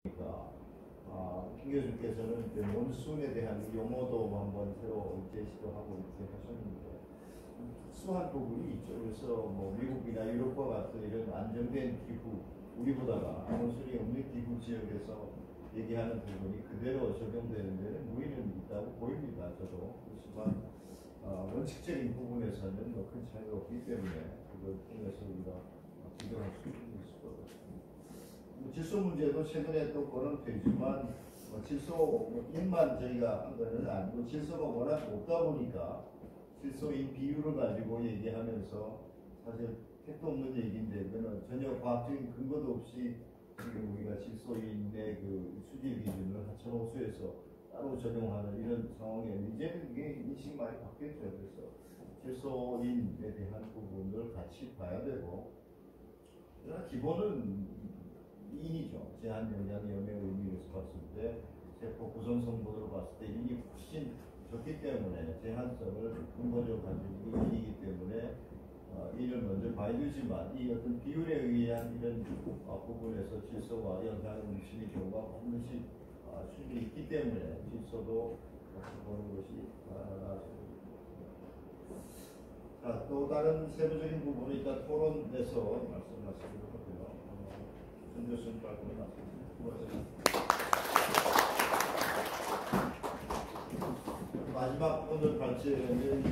김 교수께서는 몬순에 대한 용어도 한번 새로 제시도 하고 이렇게 하셨는데 특수한 부분이 있죠. 그래서 뭐 미국이나 유럽과 같은 이런 안정된 기후, 우리보다가 몬순이 없는 기후 지역에서 얘기하는 부분이 그대로 적용되는 데는 무리는 있다고 보입니다. 저도. 그렇지만 원칙적인 부분에서는 큰 차이가 없기 때문에 그걸 통해서 우리가 비교할 수 있을 것 같습니다. 질소 문제도 최근에 또 거론되지만 질소인만 저희가 한 거는 아니고 질소가 워낙 높다 보니까 질소인 비율을 가지고 얘기하면서 사실 택도 없는 얘기인데 그거는 전혀 과학적인 근거도 없이 지금 우리가 질소인의 그 수질 기준을 하천호수에서 따로 적용하는 이런 상황에 이제는 이게 인식이 많이 바뀌었죠. 그래서 질소인에 대한 부분을 같이 봐야 되고 그러나 기본은 인이죠. 제한 영향염의 의미에서 봤을 때 세포 구성 성분으로 봤을 때 인이 훨씬 적기 때문에 제한성을 근본적으로 가지고 인이기 때문에 이를 먼저 봐야 되지만 이 어떤 비율에 의한 이런 부분에서 질소와 영향을 미치는 경우가 반드시 수준이 있기 때문에 질소도 같이 보는 것이 자, 또 다른 세부적인 부분은 일단 토론에서 말씀하시기로 하고요. 전 교수님 발표를 마치겠습니다. 마지막 오늘 발제는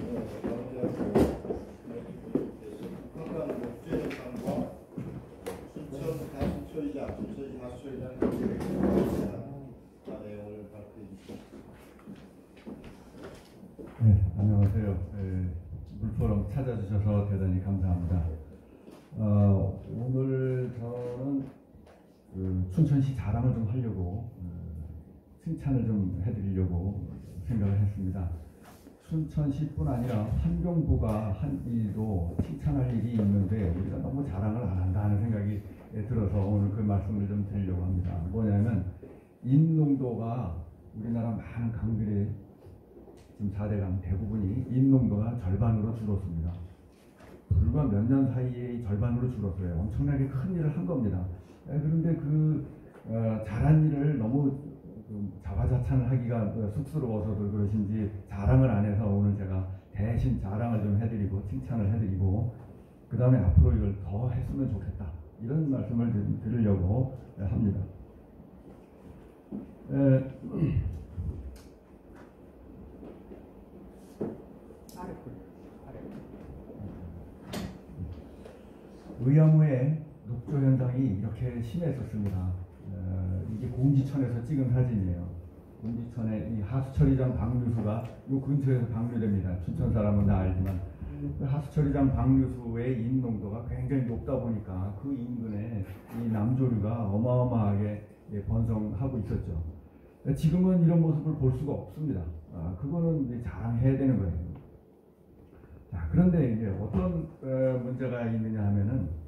북한강 녹조현상과 순천 하수처리장, 순천 하수처리장 내용을 발표해 주십시오. 네, 안녕하세요. 물포럼 찾아주셔서 대단히 감사합니다. 오늘 저는 춘천시 자랑을 좀 하려고 칭찬을 좀 해드리려고 생각을 했습니다. 춘천시뿐 아니라 환경부가 한 일도 칭찬할 일이 있는데 우리가 너무 자랑을 안 한다 하는 생각이 들어서 오늘 그 말씀을 좀 드리려고 합니다. 뭐냐면 인농도가 우리나라 많은 강들의 지금 4대 강 대부분이 인농도가 절반으로 줄었습니다. 불과 몇 년 사이에 절반으로 줄었어요. 엄청나게 큰 일을 한 겁니다. 그런데 잘한 일을 너무 자화자찬을 하기가 쑥스러워서 그러신지 자랑을 안 해서 오늘 제가 대신 자랑을 좀 해드리고 칭찬을 해드리고 그 다음에 앞으로 이걸 더 했으면 좋겠다 이런 말씀을 드리려고 합니다. 의암후에 녹조 현상이 이렇게 심했었습니다. 이게 공지천에서 찍은 사진이에요. 공지천에 이 하수처리장 방류수가 이 근처에서 방류됩니다. 춘천 사람은 다 알지만 그 하수처리장 방류수의 인농도가 굉장히 높다 보니까 그 인근에 이 남조류가 어마어마하게 번성하고 있었죠. 지금은 이런 모습을 볼 수가 없습니다. 그거는 이제 자랑해야 되는 거예요. 자, 그런데 이제 어떤 문제가 있느냐 하면은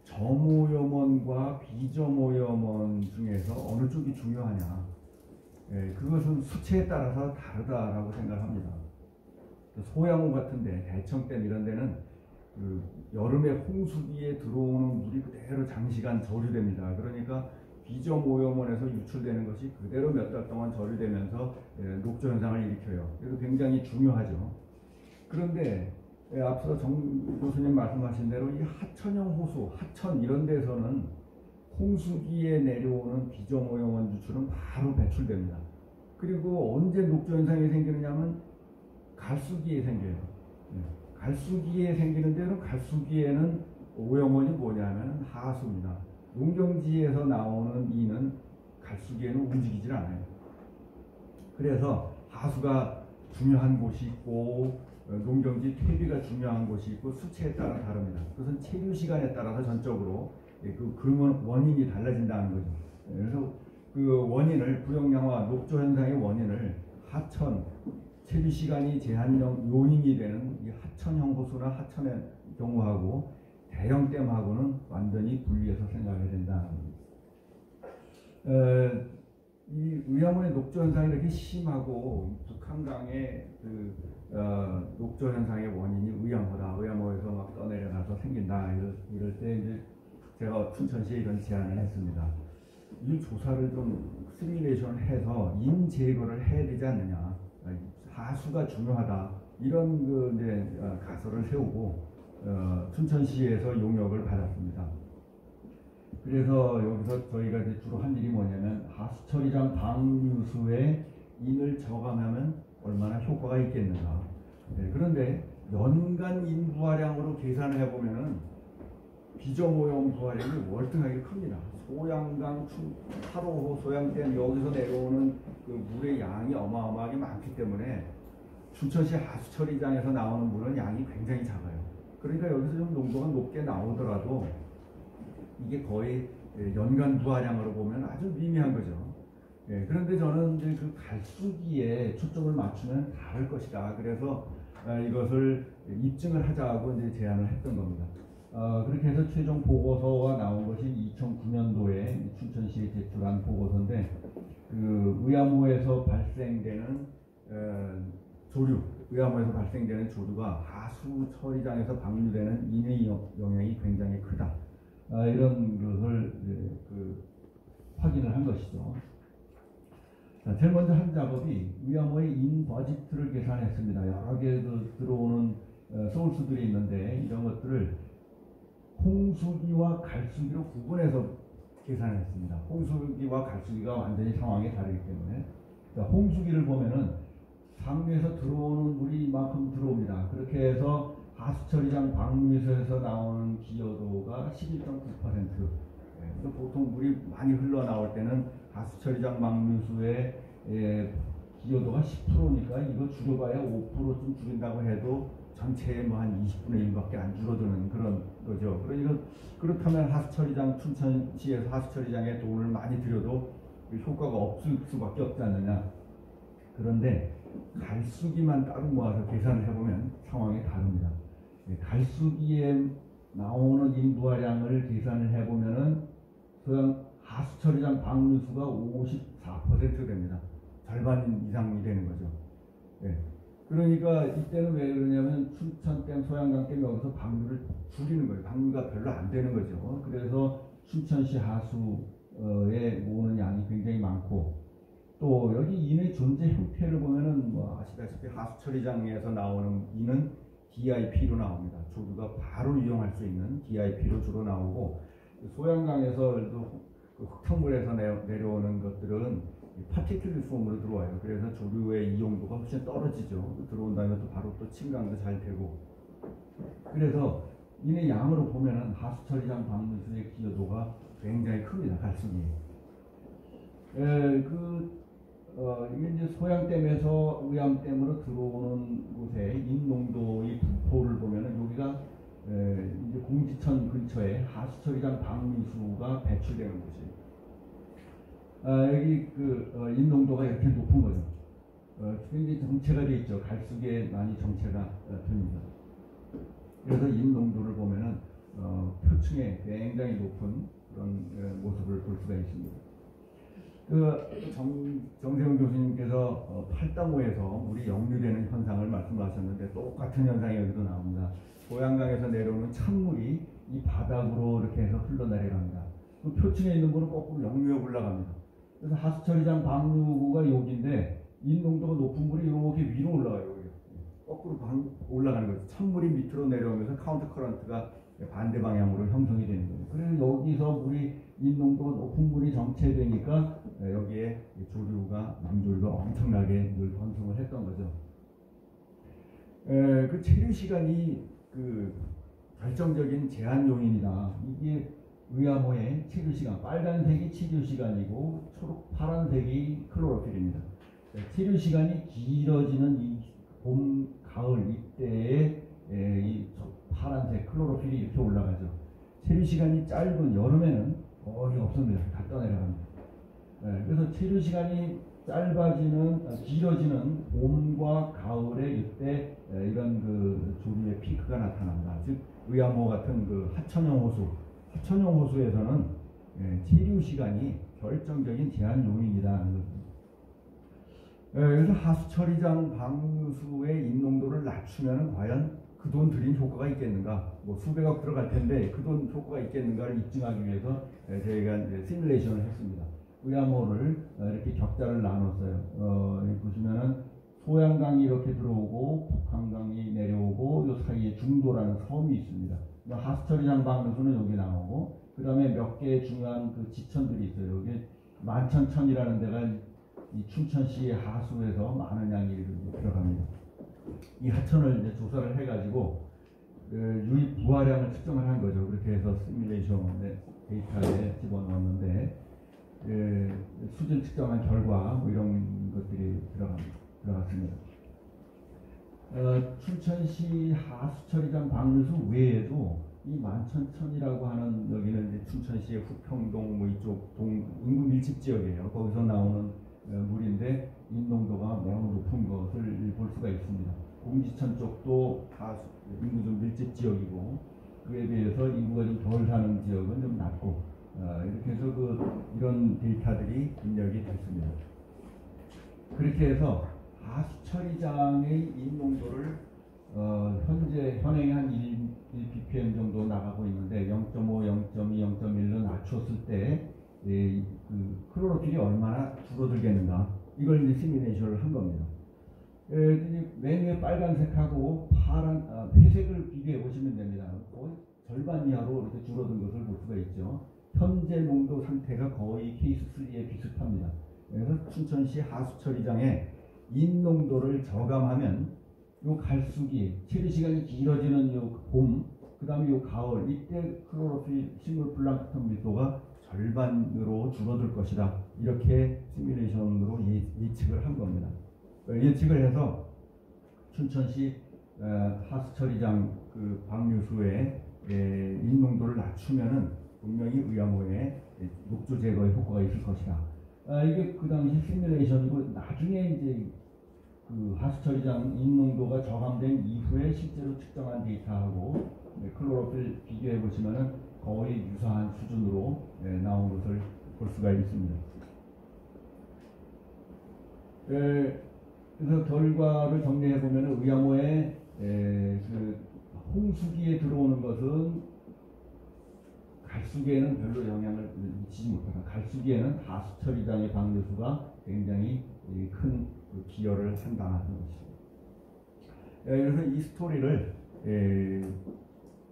점오염원과 비점오염원 중에서 어느 쪽이 중요하냐? 그것은 수치에 따라서 다르다라고 생각합니다. 소양호 같은데 대청댐 이런 데는 여름에 홍수기에 들어오는 물이 그대로 장시간 저류됩니다. 그러니까 비점오염원에서 유출되는 것이 그대로 몇 달 동안 저류되면서 녹조 현상을 일으켜요. 그래서 굉장히 중요하죠. 그런데 앞서 정 교수님 말씀하신 대로 이 하천형 호수, 하천 이런 데서는 홍수기에 내려오는 비점오염원 유출은 바로 배출됩니다. 그리고 언제 녹조 현상이 생기느냐면 갈수기에 생겨요. 갈수기에 생기는 데는 갈수기에는 오염원이 뭐냐면 하수입니다. 농경지에서 나오는 이는 갈수기에는 움직이질 않아요. 그래서 하수가 중요한 곳이 있고 농경지 퇴비가 중요한 곳이 있고 수치에 따라 다릅니다. 그것은 체류 시간에 따라서 전적으로 그 원인이 달라진다는 거죠. 그래서 그 원인을 부영양화 녹조 현상의 원인을 하천 체류 시간이 제한형 요인이 되는 이 하천형 호수나 하천의 경우하고 대형댐하고는 완전히 분리해서 생각해야 된다는 겁니다. 이 의암원의 녹조 현상이 이렇게 심하고 북한강의 녹조 현상의 원인이 의암호다. 의암호에서 막 떠내려가서 생긴다. 이럴 때 이제 제가 춘천시에 이런 제안을 했습니다. 이 조사를 좀 시뮬레이션을 해서 인 제거를 해야 되지 않느냐. 하수가 중요하다. 이런 그 이제 가설을 세우고 춘천시에서 용역을 받았습니다. 그래서 여기서 저희가 이제 주로 한 일이 뭐냐면 하수처리장 방류수에 인을 저감하면 얼마나 효과가 있겠는가. 그런데 연간 인부하량으로 계산을 해보면은 비정오염 부하량이 월등하게 큽니다. 소양강, 8호호 소양댐 여기서 내려오는 그 물의 양이 어마어마하게 많기 때문에 춘천시 하수처리장에서 나오는 물은 양이 굉장히 작아요. 그러니까 여기서 좀 농도가 높게 나오더라도 이게 거의 연간 부하량으로 보면 아주 미미한 거죠. 그런데 저는 이제 그 갈수기에 초점을 맞추면 다를 것이다. 그래서 이것을 입증을 하자고 이제 제안을 했던 겁니다. 그렇게 해서 최종 보고서가 나온 것이 2009년도에 춘천시에 제출한 보고서인데 그 의암호에서 발생되는 의암호에서 발생되는 조류가 하수 처리장에서 방류되는 인의 영향이 굉장히 크다. 이런 것을 확인을 한 것이죠. 자, 제일 먼저 한 작업이 의암호의 인 버지트를 계산했습니다. 여러 개 들어오는 소울스들이 있는데 이런 것들을 홍수기와 갈수기로 구분해서 계산했습니다. 홍수기와 갈수기가 완전히 상황이 다르기 때문에 홍수기를 보면은 상류에서 들어오는 물이 이만큼 들어옵니다. 그렇게 해서 하수처리장 방류에서 나오는 기여도가 11.9%. 보통 물이 많이 흘러나올 때는 하수처리장 방류수의 기여도가 10%니까 이거 줄여봐야 5%좀 줄인다고 해도 전체의 뭐 한 20분의 1밖에 안 줄어드는 그런 거죠. 그러니까 그렇다면 하수처리장 춘천시에서 하수처리장에 돈을 많이 들여도 효과가 없을 수밖에 없지 않느냐. 그런데 갈수기만 따로 모아서 계산을 해보면 상황이 다릅니다. 갈수기에 나오는 인부하량을 계산을 해보면은 소양 하수처리장 방류수가 54% 됩니다. 절반 이상이 되는 거죠. 그러니까 이때는 왜 그러냐면 춘천댐, 소양강댐 여기서 방류를 줄이는 거예요. 방류가 별로 안 되는 거죠. 그래서 춘천시 하수에 모으는 양이 굉장히 많고 또 여기 인의 존재 형태를 보면은 뭐 아시다시피 하수처리장에서 나오는 인은 DIP로 나옵니다. 조류가 바로 이용할 수 있는 DIP로 주로 나오고 소양강에서 그 흙탕물에서 내려오는 것들은 파티큘리 폼으로 들어와요. 그래서 조류의 이용도가 훨씬 떨어지죠. 들어온 다음에 또 바로 또 침강도 잘 되고. 그래서 인의 양으로 보면은 하수처리장 방류수의 기여도가 굉장히 큽니다. 갈수기. 이게 이제 소양댐에서 의암댐으로 들어오는 곳에 인농도의 분포를 보면은 여기가 이제 공지천 근처에 하수처리장 방류수가 배출되는 곳이에요. 여기 인농도가 이렇게 높은 거죠. 굉장히 정체가 되어 있죠. 갈수기에 많이 정체가 됩니다. 그래서 인농도를 보면은 표층에 굉장히 높은 그런 모습을 볼 수가 있습니다. 정세훈 교수님께서 팔당호에서 물이 역류되는 현상을 말씀하셨는데 똑같은 현상이 여기도 나옵니다. 소양강에서 내려오는 찬물이 이 바닥으로 이렇게 해서 흘러내려갑니다. 그 표층에 있는 물은 거꾸로 역류해 올라갑니다. 그래서 하수처리장 방류구가 여기인데 인농도가 높은 물이 이렇게 위로 올라가요. 거꾸로 올라가는 거죠. 찬물이 밑으로 내려오면서 카운터 커런트가 반대 방향으로 형성이 되는 거예요. 그래서 여기서 물이 인농도가 높은 물이 정체되니까 여기에 조류가 남조류가 엄청나게 늘 번성을 했던 거죠. 그 체류 시간이 그 결정적인 제한 요인이다. 이게 의암호의 체류 시간, 빨간색이 체류 시간이고 파란색이 클로로필입니다. 체류 시간이 길어지는 이 봄, 가을 이때에 이 파란색 클로로필이 이렇게 올라가죠. 체류 시간이 짧은 여름에는 거의 없습니다. 다 떠내려갑니다. 그래서 체류 시간이 길어지는 봄과 가을에 이때 이런 그 조류의 피크가 나타납니다. 즉 의암호 같은 그 하천형 호수에서는 체류 시간이 결정적인 제한 요인이다. 그래서 하수처리장 방류수의 인농도를 낮추면 과연 그 돈 들인 효과가 있겠는가? 뭐 수백억 들어갈 텐데 그 돈 효과가 있겠는가를 입증하기 위해서 저희가 이제 시뮬레이션을 했습니다. 의암호를 이렇게 격자를 나눴어요. 여기 보시면은 소양강이 이렇게 들어오고 북한강이 내려오고 이 사이에 중도라는 섬이 있습니다. 하수처리장 방류수는 여기 나오고 그 다음에 몇 개의 중요한 그 지천들이 있어요. 여기 만천천이라는 데가 이 춘천시 하수에서 많은 양이 들어갑니다. 이 하천을 이제 조사를 해가지고 유입 부하량을 측정을 한 거죠. 그렇게 해서 시뮬레이션 데이터에 집어넣었는데 수질 측정한 결과 뭐 이런 것들이 들어갔습니다. 춘천시 하수처리장 방류수 외에도 이 만천천이라고 하는 여기는 이제 춘천시의 후평동 뭐 이쪽 인구 밀집 지역이에요. 거기서 나오는 물인데 인농도가 매우 높은 것을 볼 수가 있습니다. 공지천 쪽도 하수 인구 좀 밀집 지역이고 그에 비해서 인구가 좀 덜 사는 지역은 좀 낮고 이렇게 해서 이런 데이터들이 입력이 됐습니다. 그렇게 해서 하수처리장의 인농도를 현재 현행이 한 1ppm 정도 나가고 있는데 0.5, 0.2, 0.1로 낮췄을 때 그 클로로필이 얼마나 줄어들겠는가 이걸 이제 시뮬레이션을 한 겁니다. 맨 위에 빨간색하고 회색을 비교해 보시면 됩니다. 거의 절반 이하로 이렇게 줄어든 것을 볼 수가 있죠. 현재 농도 상태가 거의 케이스 3에 비슷합니다. 그래서 춘천시 하수처리장의 인농도를 저감하면 요 갈수기 체류 시간이 길어지는 요 봄, 그 다음에 요 가을 이때 클로로필 식물 플랑크톤 밀도가 절반으로 줄어들 것이다. 이렇게 시뮬레이션으로 예측을 한 겁니다. 예측을 해서 춘천시 하수처리장 그 방류수의 인농도를 낮추면은 분명히 의암호에 녹조 제거의 효과가 있을 것이다. 이게 그 당시 시뮬레이션이고 나중에 이제 그 하수처리장 인농도가 저감된 이후에 실제로 측정한 데이터하고 클로로필 비교해 보시면은 거의 유사한 수준으로 나온 것을 볼 수가 있습니다. 그래서 결과를 정리해 보면 의암호에 그 홍수기에 들어오는 것은 갈수기에는 별로 영향을 미치지 못한다. 갈수기에는 하수처리장의 방류수가 굉장히 큰 기여를 한다는 것입니다. 그래서 이 스토리를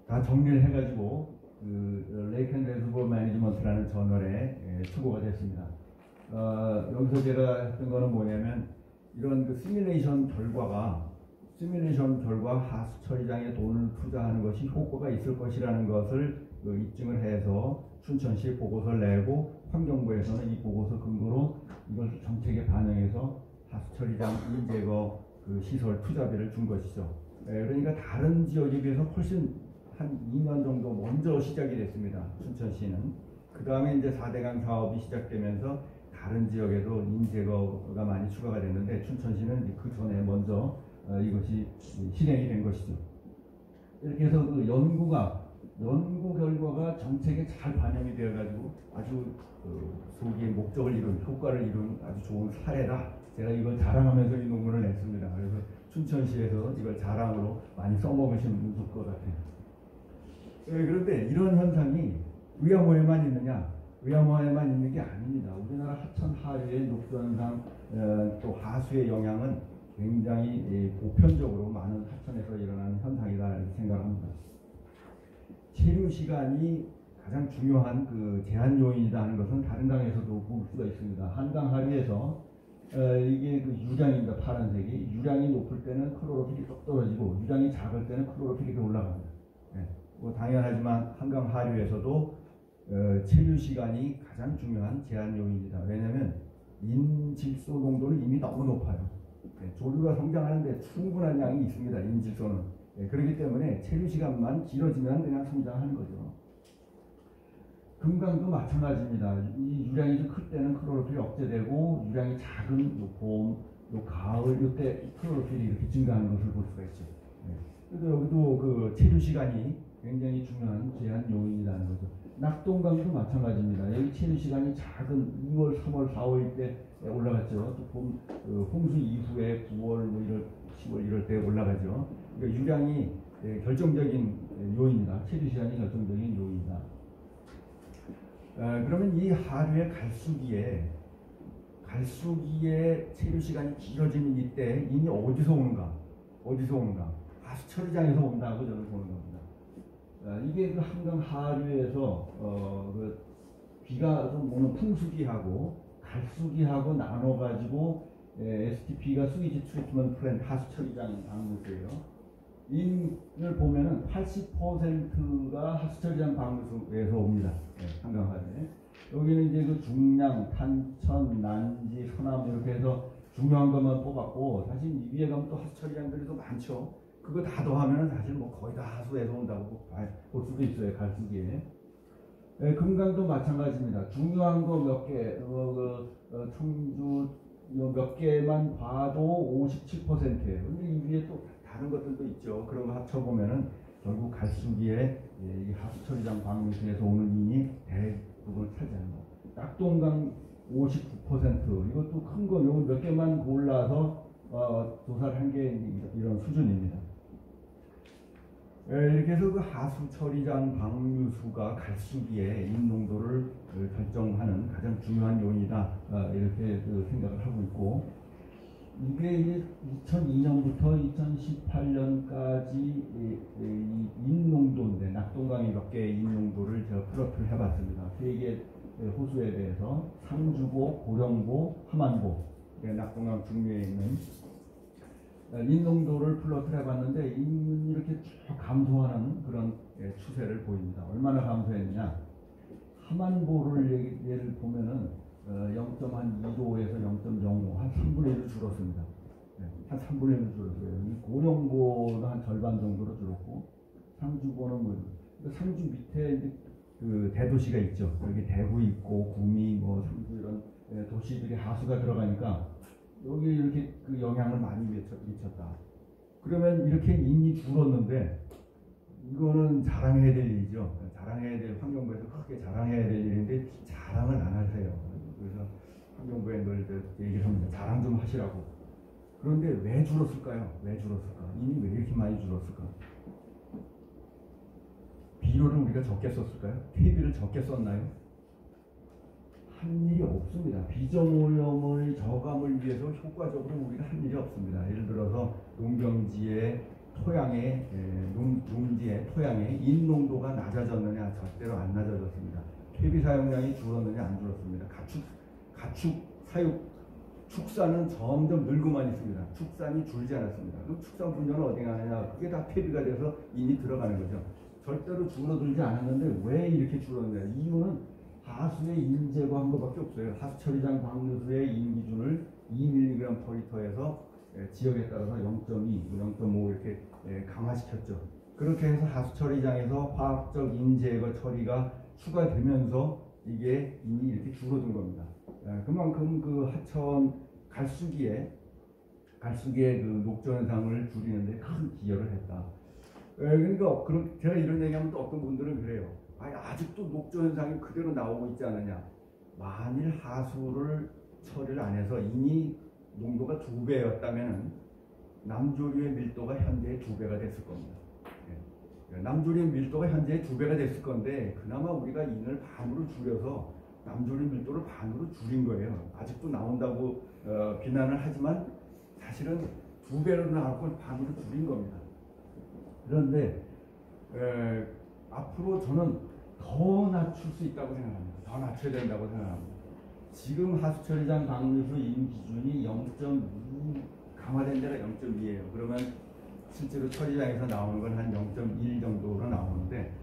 다 정리를 해가지고 그 레이크 앤 레저버 매니지먼트라는 저널에 수고가 됐습니다. 여기서 제가 했던 거는 뭐냐면 이런 그 시뮬레이션 결과 하수처리장에 돈을 투자하는 것이 효과가 있을 것이라는 것을 입증을 해서 춘천시에 보고서를 내고 환경부에서는 이 보고서 근거로 이걸 정책에 반영해서 하수처리장 인제거 그 시설 투자비를 준 것이죠. 그러니까 다른 지역에 비해서 훨씬 한 2년 정도 먼저 시작이 됐습니다. 춘천시는. 그 다음에 이제 4대강 사업이 시작되면서 다른 지역에도 인제거가 많이 추가가 됐는데 춘천시는 그 전에 먼저 이것이 실행이 된 것이죠. 이렇게 해서 그 연구 결과가 정책에 잘 반영이 되어가지고 아주 소기의 목적을 이룬, 효과를 이룬 아주 좋은 사례다. 제가 이걸 자랑하면서 이 논문을 냈습니다. 그래서 춘천시에서 이걸 자랑으로 많이 써먹으시면 좋을 것 같아요. 그런데 이런 현상이 의암호에만 있느냐? 의암호에만 있는 게 아닙니다. 우리나라 하천 하류의 녹조 현상, 또 하수의 영향은 굉장히 보편적으로 많은 하천에서 일어나는 현상이다 이렇게 생각합니다. 체류 시간이 가장 중요한 그 제한 요인이다 하는 것은 다른 강에서도 볼 수가 있습니다. 한강 하류에서 이게 그 유량입니다. 파란색이 유량이 높을 때는 클로로필이 쏙 떨어지고 유량이 작을 때는 클로로필이 올라갑니다. 뭐 당연하지만 한강 하류에서도 체류 시간이 가장 중요한 제한 요인이다. 왜냐하면 인질소 농도는 이미 너무 높아요. 조류가 성장하는데 충분한 양이 있습니다. 인질소는. 그렇기 때문에 체류 시간만 길어지면 그냥 성장하는 거죠. 금강도 마찬가지입니다. 이 유량이 좀 클 때는 클로로필이 억제되고 유량이 작은 요 봄, 요 가을 이때 클로로필이 이렇게 증가하는 것을 볼 수가 있죠. 그래서 여기도 그 체류 시간이 굉장히 중요한 제한 요인이라는 거죠. 낙동강도 마찬가지입니다. 여기 체류 시간이 작은 2월, 3월, 4월 때 올라갔죠. 또 봄, 홍수 이후에 9월, 뭐 10월 이럴 때 올라가죠. 그러니까 유량이 결정적인 요인이다. 체류 시간이 결정적인 요인이다. 그러면 이 하류의 갈수기에 체류 시간이 길어지는 이때 인이 어디서 오는가? 하수 처리장에서 온다고 저는 보는 겁니다. 이게 그 한강 하류에서 그 비가 좀 오는 풍수기하고 갈수기하고 나눠가지고 STP가 수위지 트리트먼트 플랜트 하수 처리장 방류수예요. 인을 보면은 80%가 하수 처리장 방류수에서 옵니다. 한강 하류에. 여기는 이제 그 중량, 탄천, 난지, 서남 이렇게 해서 중요한 것만 뽑았고, 사실 이 위에 가면 또 하수 처리장들이 또 많죠. 그거 다 더하면 사실 뭐 거의 다 하수에서 온다고 볼 수도 있어요, 갈수기에. 금강도 마찬가지입니다. 중요한 거 몇 개, 청주 몇 개만 봐도 57%예요. 근데 이 위에 또 다른 것들도 있죠. 그런 거 합쳐보면은 결국 갈수기에 이 하수 처리장 방류수에서 오는 인이 대부분 차지하는 거. 낙동강 59%. 이것도 큰 거, 요 몇 개만 골라서 조사를 한 게 이런 수준입니다. 이렇게 해서 그 하수 처리장 방류수가 갈수기에 인농도를 결정하는 가장 중요한 요인이다. 이렇게 생각을 하고 있고, 이게 이제 2002년부터 2018년까지 인농도인데, 낙동강의 몇 개의 인농도를 제가 플러트를 해봤습니다. 세 개 호수에 대해서 상주보, 고령보, 함안보, 낙동강 중류에 있는 인농도를 플러트를 해봤는데, 이렇게 쭉 감소하는 그런 추세를 보입니다. 얼마나 감소했느냐? 함안보를 예를 보면은 0.2도에서 0.05, 한 3분의 1로 줄었습니다. 한 3분의 1로 줄었어요. 고령보는 한 절반 정도로 줄었고, 상주보는 뭐, 상주 밑에 이제 그 대도시가 있죠. 여기 대구 있고, 구미, 뭐 상주 이런 도시들이 하수가 들어가니까 여기 이렇게 그 영향을 많이 미쳤다. 그러면 이렇게 인이 줄었는데, 이거는 자랑해야 될 일이죠. 자랑해야 될, 환경부에서 크게 자랑해야 될 일인데 자랑을 안 하세요. 그래서 환경부에 늘 얘기를 합니다. 자랑 좀 하시라고. 그런데 왜 줄었을까요? 인이 왜 이렇게 많이 줄었을까? 비료를 우리가 적게 썼을까요? 퇴비를 적게 썼나요? 한 일이 없습니다. 비정오염의 저감을 위해서 효과적으로 우리가 한 일이 없습니다. 예를 들어서 농경지의 토양의 농지의 토양의 인농도가 낮아졌느냐? 절대로 안 낮아졌습니다. 퇴비 사용량이 줄었느냐? 안 줄었습니다. 가축 사육 축산은 점점 늘고만 있습니다. 축산이 줄지 않았습니다. 그럼 축산 분뇨는 어디 가느냐? 그게 다 퇴비가 돼서 인이 들어가는 거죠. 절대로 줄어들지 않았는데 왜 이렇게 줄었느냐? 이유는 하수의 인 제거한 것밖에 없어요. 하수 처리장 방류수의 인 기준을 2mg/L에서 지역에 따라서 0.2, 0.5 이렇게 강화시켰죠. 그렇게 해서 하수 처리장에서 화학적 인 제거 처리가 추가되면서 이게 인이 이렇게 줄어든 겁니다. 그만큼 그 하천 갈수기에 그 녹조 현상을 줄이는데 큰 기여를 했다. 그러니까 제가 이런 얘기하면 또 어떤 분들은 그래요. 아직도 녹조 현상이 그대로 나오고 있지 않느냐. 만일 하수를 처리를 안 해서 인이 농도가 2배였다면 남조류의 밀도가 현재의 2배가 됐을 겁니다. 남조류의 밀도가 현재의 2배가 됐을 건데 그나마 우리가 인을 반으로 줄여서 남조류 밀도를 반으로 줄인 거예요. 아직도 나온다고 비난을 하지만 사실은 2배로 나왔고 반으로 줄인 겁니다. 그런데 앞으로 저는 더 낮출 수 있다고 생각합니다. 더 낮춰야 된다고 생각합니다. 지금 하수처리장 방류수 인 기준이 0.2 강화된 데가 0.2예요. 그러면 실제로 처리장에서 나오는 건 한 0.1 정도로 나오는데,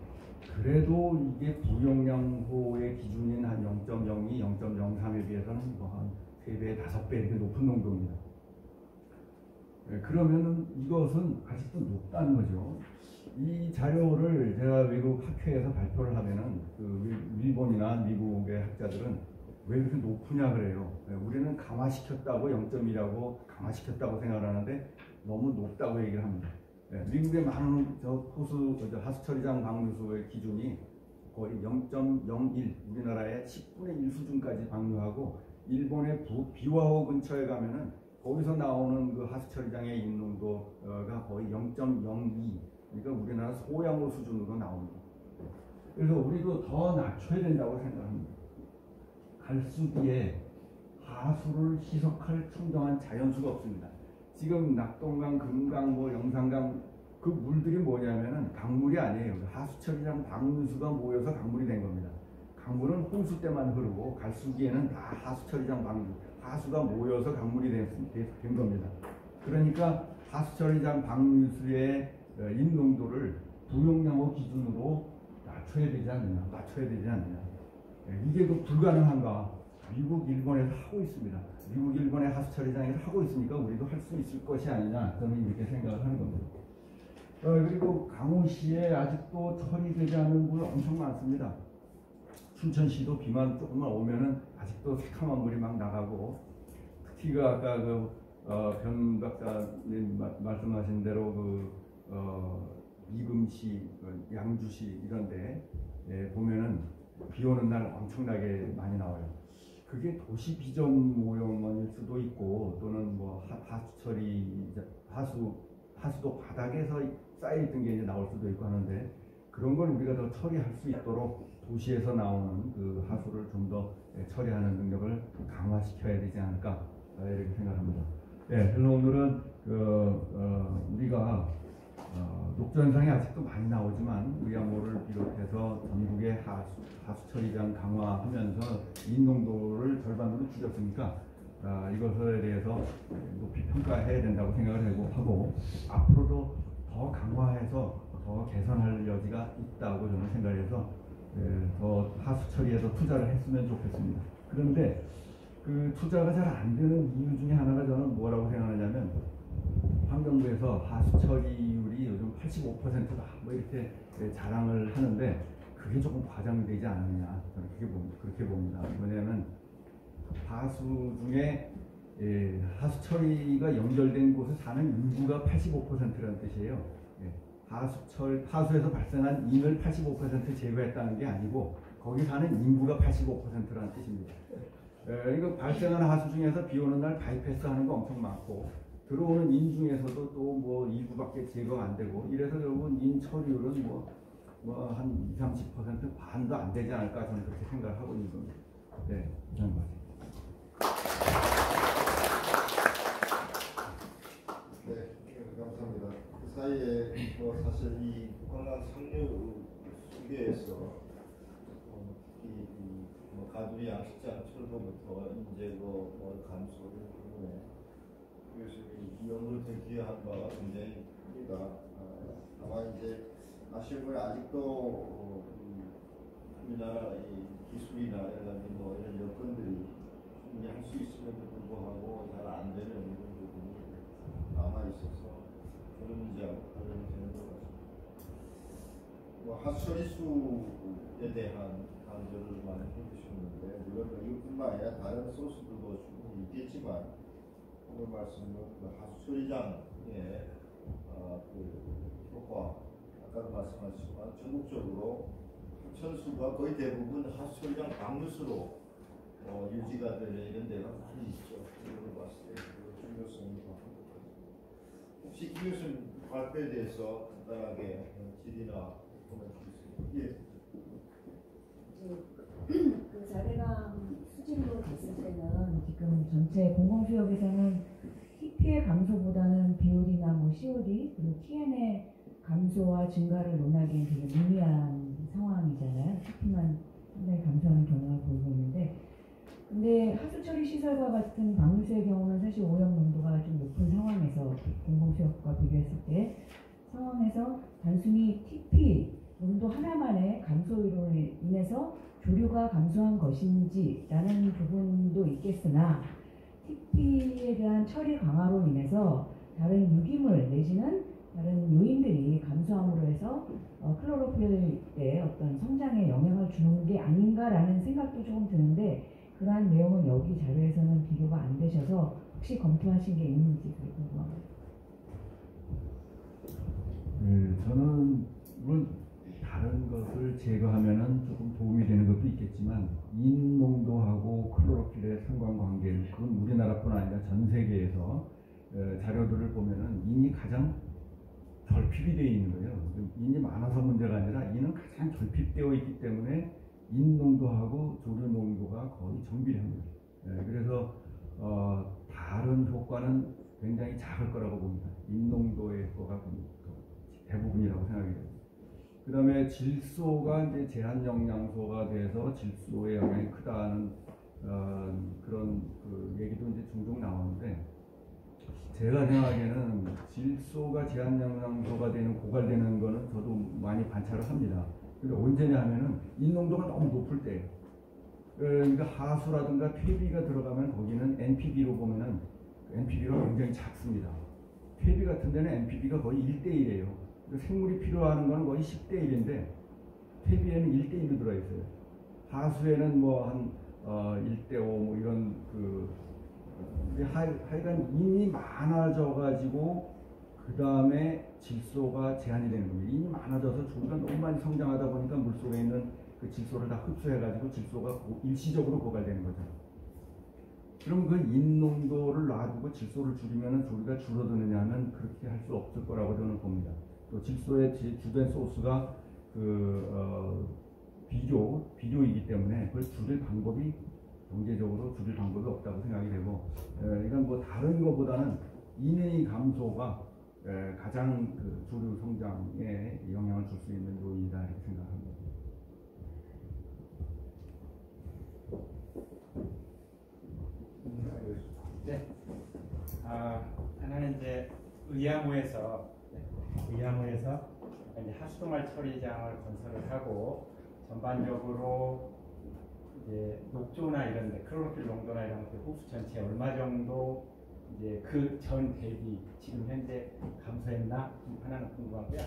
그래도 이게 부용량호의 기준인 한 0.02, 0.03에 비해서는 한 3배, 5배 이렇게 높은 농도입니다. 그러면은 이것은 아직도 높다는 거죠. 이 자료를 제가 외국 학회에서 발표를 하면은 그 일본이나 미국의 학자들은 왜 이렇게 높으냐 그래요. 우리는 강화시켰다고 0.2라고 강화시켰다고 생각하는데 너무 높다고 얘기를 합니다. 미국의 많은 하수 처리장 방류수의 기준이 거의 0.01, 우리나라의 10분의 1 수준까지 방류하고, 일본의 비와호 근처에 가면은 거기서 나오는 그 하수 처리장의 인농도가 거의 0.02, 그러니까 우리나라 소양호 수준으로 나옵니다. 그래서 우리도 더 낮춰야 된다고 생각합니다. 갈수기에 하수를 희석할 청정한 자연수가 없습니다. 지금 낙동강, 금강, 뭐 영산강 그 물들이 뭐냐면은 강물이 아니에요. 하수처리장 방류수가 모여서 강물이 된 겁니다. 강물은 홍수 때만 흐르고 갈수기에는 다 하수처리장 방류, 하수가 모여서 강물이 된 겁니다. 그러니까 하수처리장 방류수의 인농도를 부용량호 기준으로 낮춰야 되지 않느냐. 이게 그 불가능한가? 미국, 일본에서 하고 있습니다. 미국, 일본의 하수처리장에서 하고 있으니까 우리도 할 수 있을 것이 아니냐, 저는 이렇게 생각을 하는 겁니다. 그리고 강원시에 아직도 처리되지 않은 물 엄청 많습니다. 춘천시도 비만 조금만 오면은 아직도 새카만 물이 막 나가고, 특히 그 아까 변 박사님 말씀하신 대로 이금시, 양주시 이런데 보면은 비 오는 날 엄청나게 많이 나와요. 그게 도시 비전 모형일 수도 있고, 또는 뭐 하수도 바닥에서 쌓여있던 게 이제 나올 수도 있고 하는데, 그런 걸 우리가 더 처리할 수 있도록 도시에서 나오는 그 하수를 좀 더 처리하는 능력을 강화시켜야 되지 않을까, 이렇게 생각합니다. 그래서 오늘은 우리가 녹조현상이 아직도 많이 나오지만 위암호를 비롯해서 전국의 하수처리장 강화하면서 인농도를 절반으로 줄였으니까 이것에 대해서 높이 평가해야 된다고 생각을 하고 앞으로도 더 강화해서 더 개선할 여지가 있다고 저는 생각해서 더 하수처리에서 투자를 했으면 좋겠습니다. 그런데 그 투자가 잘 안 되는 이유 중에 하나가 저는 뭐라고 생각하냐면, 환경부에서 하수처리율이 요즘 85%다 뭐 이렇게 자랑을 하는데 그게 조금 과장되지 않느냐, 저는 그렇게 봅니다. 뭐냐면 하수 중에 하수처리가 연결된 곳에 사는 인구가 85%라는 뜻이에요. 하수에서 발생한 인을 85% 제거했다는 게 아니고 거기 사는 인구가 85%라는 뜻입니다. 이거 발생하는 하수 중에서 비 오는 날 바이패스하는 거 엄청 많고, 들어오는 인 중에서도 또 뭐 일부밖에 제거가 안 되고, 이래서 결국은 인 처리율은 뭐 한 20-30% 반도 안 되지 않을까, 저는 그렇게 생각하고 있는 겁니다. 이런 것 감사합니다. 그 사이에 사실 이 관광 상류 수계에서 가두리 양식장 철거부터 인재고 감소 부분에 그래서 이 연구를 더 기여한 바가 굉장히 큽니다. 다만 이제 아쉬운 건 아직도 우리나라 이 기술이나 여러 가지 이런 여건들이 충분히 할 수 있음에도 불구하고 잘 안 되는 이런 부분이 남아 있어서 그런 문제하고 관련이 되는 것 같습니다. 하수처리수에 대한 강조를 많이 해주셨는데, 물론 이것뿐만 아니라 다른 소스들도 충분히 있겠지만, 오늘 말씀은 하수처리장의 효과, 아까도 말씀하셨지만 전국적으로 하천수가 거의 대부분 하수처리장 방류수로 유지가 되는 이런 데가 많이 있죠. 이걸 봤을 때 중요성이 더 한 것 같습니다. 혹시 김 교수님 발표에 대해서 간단하게 질의나 코멘트 있으십니까? 그 4대강 수질로 됐을 때는 지금 전체 공공수역에서는 TP의 감소보다는 비율이나 뭐 COD 그리고 TN의 감소와 증가를 논하기엔 되게 미미한 상황이잖아요. TP만 상당히 감소하는 경우가 보이고 있는데, 근데 하수처리 시설과 같은 방류수의 경우는 사실 오염 농도가 좀 높은 상황에서 공공수역과 비교했을 때 상황에서 단순히 TP 농도 하나만의 감소로 인해서 조류가 감소한 것인지라는 부분도 있겠으나, TP에 대한 처리 강화로 인해서 다른 유기물 내지는 다른 요인들이 감소함으로 해서 클로로필의 어떤 성장에 영향을 주는 게 아닌가라는 생각도 조금 드는데, 그러한 내용은 여기 자료에서는 비교가 안 되셔서 혹시 검토하신 게 있는지 그게 궁금합니다. 저는 물론 다른 것을 제거하면은 조금 도움이 되는 것도 있겠지만, 인농도하고 클로로필의 상관관계는 그건 우리나라뿐 아니라 전 세계에서 자료들을 보면은 인이 가장 결핍이 되어 있는 거예요. 인이 많아서 문제가 아니라 이는 가장 결핍되어 있기 때문에 인 농도하고 조류 농도가 거의 정비례합니다. 그래서 다른 효과는 굉장히 작을 거라고 봅니다. 인 농도의 효과가 대부분이라고 생각이 됩니다. 그 다음에 질소가 이제 제한 영양소가 돼서 질소의 영향이 크다는 그런 그 얘기도 이제 종종 나오는데, 제가 생각하기에는 질소가 제한 영양소가 되는 고갈되는 거는 저도 많이 관찰을 합니다. 근데 언제냐 하면은 인 농도가 너무 높을 때예요. 그러니까 하수라든가 퇴비가 들어가면 거기는 NPV로 보면은 NPV가 굉장히 작습니다. 퇴비 같은 데는 NPV가 거의 1대1이에요. 생물이 필요한 거는 거의 10대1인데 퇴비에는 1대1로 들어있어요. 하수에는 뭐 한 1대5 뭐 이런 하여간 인이 많아져가지고 그 다음에 질소가 제한이 되는 겁니다. 인이 많아져서 조류가 너무 많이 성장하다 보니까 물속에 있는 그 질소를 다 흡수해가지고 질소가 일시적으로 고갈되는 거죠. 그럼 그 인 농도를 놔두고 질소를 줄이면 조류가 줄어드느냐 하면 그렇게 할 수 없을 거라고 저는 봅니다. 또 질소의 주된 소스가 비료이기 때문에 그걸 줄일 방법이 경제적으로 줄일 방법이 없다고 생각이 되고, 이건 뭐 다른 것보다는 인의 감소가 가장 그 조류 성장에 영향을 줄 수 있는 요인이다 이렇게 생각합니다. 네. 하나는 이제 의암호에서 이제 하수동말 처리장을 건설을 하고 전반적으로 이제 녹조나 이런 데 클로로필 농도나 이런 것들 호수 전체에 얼마 정도 이제 그 전 대비 지금 현재 감소했나 하나는 궁금하고요.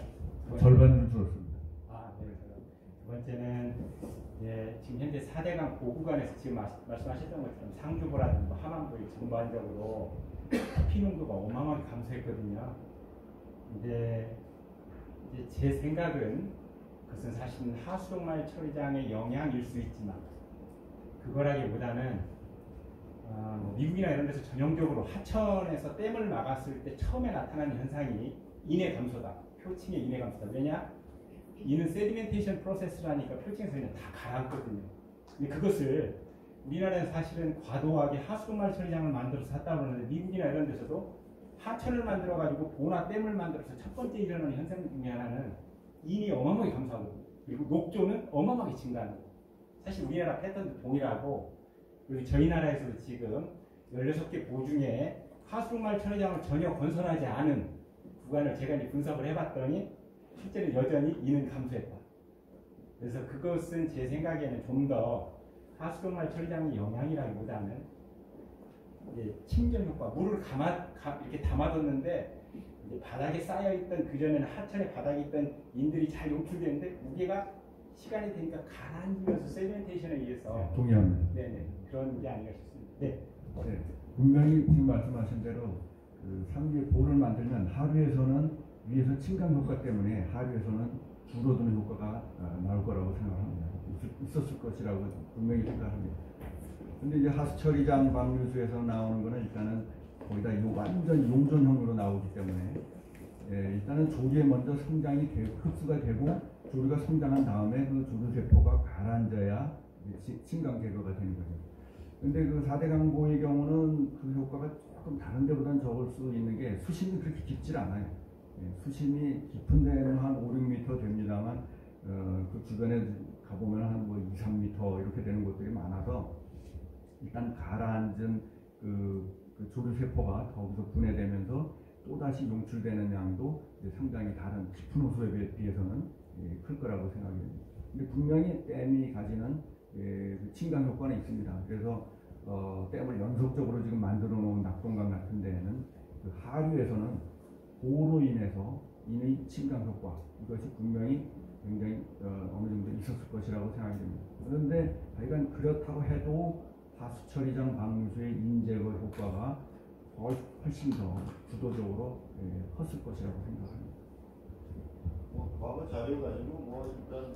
절반으로 줄었습니다. 네. 두 번째는 이제 지금 현재 4대강 보구간에서 지금 말씀하셨던 것처럼 상주보라든가 함안보이 전반적으로 피농도가 어마어마하게 감소했거든요. 이제 제 생각은 그것은 사실 하수동말 처리장의 영향일 수 있지만 그거라기보다는 미국이나 이런 데서 전형적으로 하천에서 댐을 막았을 때 처음에 나타나는 현상이 인의 감소다. 표층의 인의 감소다. 왜냐? 이는 세디멘테이션 프로세스라니까 표층에서 그냥 다 가라앉거든요. 근데 그것을 우리나라에서 사실은 과도하게 하수동말 처리장을 만들어서 샀다 그러는데 미국이나 이런 데서도 하천을 만들어가지고 보나 댐을 만들어서 첫 번째 일어나는 현상 중에 하나는 인이 어마어마하게 감소하거든요. 그리고 녹조는 어마어마하게 증가하는 거예요. 사실 우리나라 패턴도 동일하고, 그리고 저희 나라에서도 지금 16개 보 중에 하수동말 처리장을 전혀 건설하지 않은 구간을 제가 이제 분석을 해봤더니 실제로 여전히 인은 감소했다. 그래서 그것은 제 생각에는 좀 더 하수동말 처리장의 영향이라기보다는 이제 침전 효과, 물을 이렇게 담아뒀는데 이제 바닥에 쌓여있던, 그전에는 하천의 바닥에 있던 인들이 잘 용출되는데 무게가 시간이 되니까 가라앉으면서 세디멘테이션에 의해서 동의합니다. 네네, 그런 게 아닌가 싶습니다. 네. 분명히 지금 말씀하신 대로 그 상류에 볼을 만들면 하류에서는 위에서 침강 효과 때문에 하류에서는 줄어드는 효과가 나올 거라고 생각합니다. 있었을 것이라고 분명히 생각합니다. 근데 이제 하수처리장 방류수에서 나오는 거는 일단은 거기다 완전 용존형으로 나오기 때문에 일단은 조류에 먼저 성장이 되고 흡수가 되고 조류가 성장한 다음에 그 조류세포가 가라앉아야 침강 제거가 되는 거죠. 근데 그 4대강보의 경우는 그 효과가 조금 다른 데보다는 적을 수 있는 게 수심이 그렇게 깊질 않아요. 수심이 깊은 데는 한 5, 6m 됩니다만 그 주변에 가보면 한 뭐 2, 3m 이렇게 되는 곳들이 많아서 일단 가라앉은 그 조류세포가 거기서 분해되면서 또다시 용출되는 양도 상당히 다른 깊은 호수에 비해서는 클 거라고 생각이 됩니다. 근데 분명히 댐이 가지는 그 침강 효과는 있습니다. 그래서 댐을 연속적으로 지금 만들어 놓은 낙동강 같은 데에는 그 하류에서는 보로 인해서 인의 침강 효과, 이것이 분명히 굉장히 어느 정도 있었을 것이라고 생각이 됩니다. 그런데 하여간 그렇다고 해도 하수처리장 방류수의 인제거 효과가 훨씬 더 주도적으로 컸을 것이라고 생각합니다. 과거 자료 가지고 일단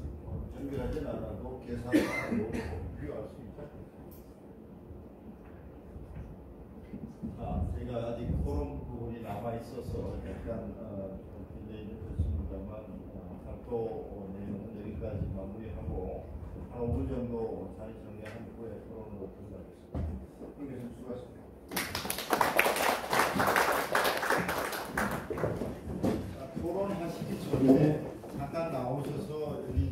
정밀하진 않아도 계산하고 비교할 수 있다. 제가 아직 토론 부분이 남아 있어서 약간 굉장히 있습니다만 발표 내용은 여기까지 마무리하고 한 5분 정도 자리 정리한 후에 토론으로 들어가겠습니다. 그럼 교수님 수고하셨습니다. 토론하시기 전에 잠깐 나오셔서 여기